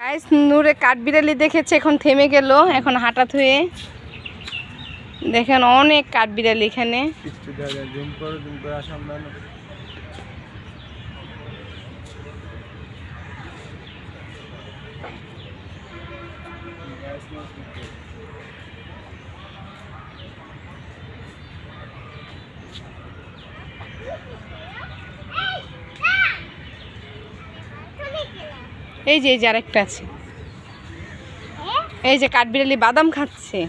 Guys নূরে কাঠবিড়ালি দেখেছে, এখন থেমে গেল, এখন হাঁটা ধুয়ে। দেখেন অনেক কাঠবিড়ালি এখানে। এই যে আরেকটা আছে, এই যে কাঠবিড়ালি বাদাম খাচ্ছে।